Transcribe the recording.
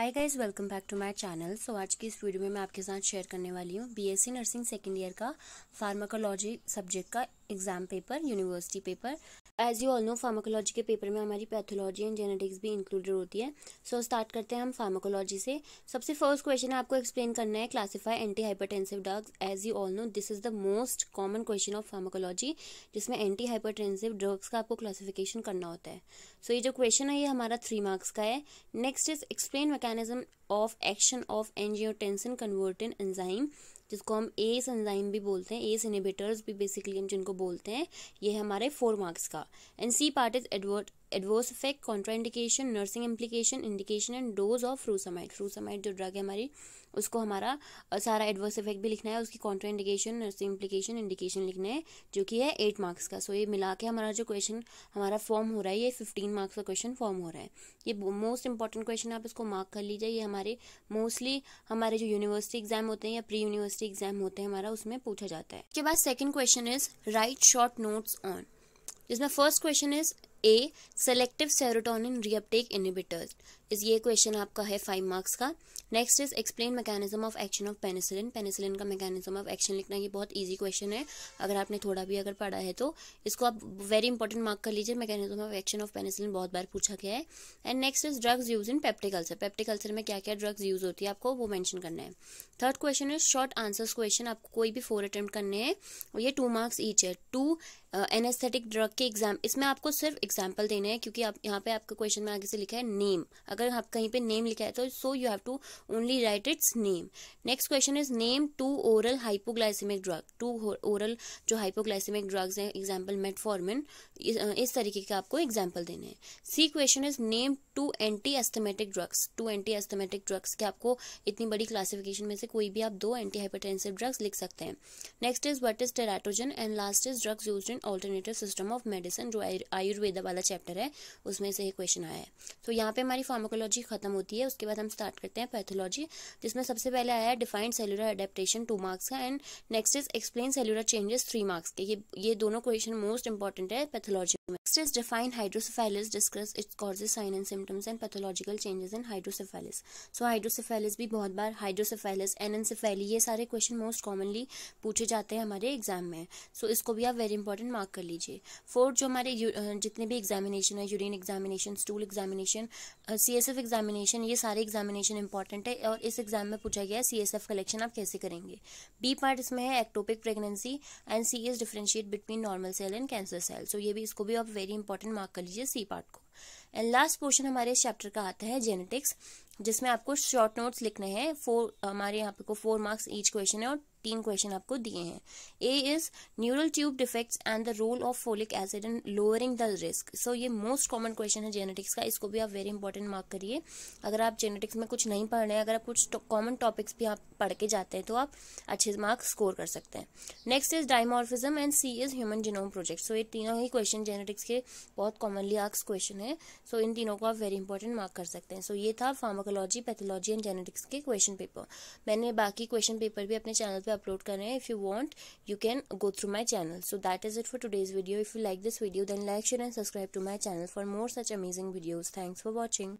Hi guys, welcome back to my channel. So आज की इस वीडियो में मैं आपके साथ शेयर करने वाली हूँ बीएससी नर्सिंग सेकेंड ईयर का फार्माकोलॉजी सब्जेक्ट का exam paper, university paper. As you all know, pharmacology के पेपर में हमारी पैथोलॉजी एंड जेनेटिक्स भी इंक्लूडेड होती है। सो स्टार्ट करते हैं हम फार्माकोलॉजी से। सबसे फर्स्ट क्वेश्चन आपको एक्सप्लेन करना है, classify anti hypertensive drugs. As you all know, this is the most common question of pharmacology, जिसमें एंटी हाइपरटेंसिव ड्रग्स का आपको क्लासिफिकेशन करना होता है। सो ये जो क्वेश्चन है ये हमारा 3 मार्क्स का है। Next is explain mechanism of action of angiotensin converting enzyme, जिसको हम एस एंजाइम भी बोलते हैं, एस इनहिबिटर्स भी बेसिकली हम जिनको बोलते हैं। ये हमारे 4 मार्क्स का। And C part is adverse effect, contraindication, nursing implication, indication and dose of frusemide. Frusemide जो ड्रग है हमारी, उसको हमारा सारा एडवर्स इफेक्ट भी लिखना है, उसकी कॉन्ट्राइंडिकेशन, नर्सिंग इम्प्लीकेशन, इंडिकेशन लिखना है, जो कि है 8 मार्क्स का। सो ये मिला के हमारा जो क्वेश्चन हमारा फॉर्म हो रहा है, ये 15 मार्क्स का क्वेश्चन फॉर्म हो रहा है। ये मोस्ट इंपॉर्टेंट क्वेश्चन, आप इसको मार्क कर लीजिए। ये हमारे मोस्टली हमारे जो यूनिवर्सिटी एग्जाम होते हैं या प्री यूनिवर्सिटी एग्जाम होते हैं हमारा, उसमें पूछा जाता है। उसके बाद second question is write short notes on, जिसमें first question is a selective serotonin reuptake inhibitors. ये क्वेश्चन आपका है 5 मार्क्स का। Next is explain mechanism of action of penicillin. Penicillin का मैकेनिज्म ऑफ एक्शन लिखना, ये बहुत इजी क्वेश्चन है। अगर आपने थोड़ा भी अगर पढ़ा है तो इसको आप वेरी इंपॉर्टेंट मार्क कर लीजिए। Mechanism of action of penicillin बहुत बार पूछा गया है। And next is drugs use in peptic ulcer. Peptic ulcer में क्या क्या ड्रग्स यूज होती है आपको वो मेंशन करना है। Third question is short answers question, आपको कोई भी 4 अटेम्प्ट करने हैं और ये 2 मार्क्स ईच है। 2 एनेस्थेटिक ड्रग के एग्जाम, इसमें आपको सिर्फ एग्जाम्पल देने हैं, क्योंकि आप यहाँ पे आपके क्वेश्चन में आगे से लिखा है नेम। अगर आप कहीं पे नेम लिखा है तो so you have to only write its name. Next question is name 2 oral hypoglycemic drug. 2 oral जो हाइपोग्लाइसेमिक ड्रग्स हैं, एग्जाम्पल मेटफॉर्मिन, इस तरीके के आपको एग्जाम्पल देने हैं। C question is name 2 anti asthmatic drugs. 2 anti asthmatic drugs के आपको इतनी बड़ी क्लासिफिकेशन में से कोई भी आप 2 एंटी हाइपरटेंसिव ड्रग्स लिख सकते हैं। Next is what is teratogen and last is drugs used in alternative system of medicine, जो आयुर्वेदा वाला चैप्टर है उसमें से ये क्वेश्चन आया है। तो यहाँ पे हमारी फार्माकोलॉजी खत्म होती है। उसके बाद हम स्टार्ट करते हैं पैथोलॉजी, जिसमें सबसे पहले आया है डिफाइंड सेलुलर एडेप्टेशन 2 मार्क्स का। And next is explain cellular changes 3 marks के। ये दोनों क्वेश्चन मोस्ट इंपॉर्टेंट है पैथोलॉजी में। Next is define hydrocephalus, discuss its causes, sign and symptoms and pathological changes in hydrocephalus. So hydrocephalus भी बहुत बार, हाइड्रोसेफेलिस, एनेन्सेफेली, ये सारे क्वेश्चन मोस्ट कॉमनली पूछे जाते हैं हमारे एग्जाम में। सो इसको भी आप वेरी इंपॉर्टेंट मार्क कर लीजिए। फोर्थ, जो हमारे जितने भी एग्जामिनेशन है, urine examination, stool examination, CSF examination, ये सारे एग्जामिनेशन इंपॉर्टेंट है और इस एग्जाम में पूछा गया है सीएसएफ कलेक्शन आप कैसे करेंगे। बी पार्ट इसमें है ectopic pregnancy and C is differentiate between normal cell and cancer cell. So ये भी, इसको भी आप वेरी इंपॉर्टेंट मार्क कर लीजिए सी पार्ट को। एंड लास्ट पोर्शन हमारे इस चैप्टर का आता है जेनेटिक्स, जिसमें आपको शॉर्ट नोट्स लिखने हैं। हमारे यहाँ पे 4 मार्क्स ईच क्वेश्चन है और 3 क्वेश्चन आपको दिए हैं। A is neural tube defects and the role of folic acid in lowering the risk. So ये मोस्ट कॉमन क्वेश्चन है जेनेटिक्स का, इसको भी आप वेरी इंपॉर्टेंट मार्क करिए। अगर आप जेनेटिक्स में कुछ नहीं पढ़ रहे हैं, अगर आप कुछ कॉमन टॉपिक्स भी आप पढ़ के जाते हैं तो आप अच्छे मार्क्स स्कोर कर सकते हैं। Next is dimorphism and C is human genome project. So ये तीनों ही क्वेश्चन जेनेटिक्स के बहुत कॉमनली आस्क्ड क्वेश्चन है। सो इन तीनों को आप वेरी इंपॉर्टेंट मार्क कर सकते हैं। सो ये था फार्माकोलॉजी, पैथोलॉजी एंड जेनेटिक्स के क्वेश्चन पेपर। मैंने बाकी क्वेश्चन पेपर भी अपने चैनल पे अपलोड कर रहे हैं। If you want, you can go through my channel. So that is it for today's video. If you like this video, then like, share and subscribe to my channel for more such amazing videos. Thanks for watching.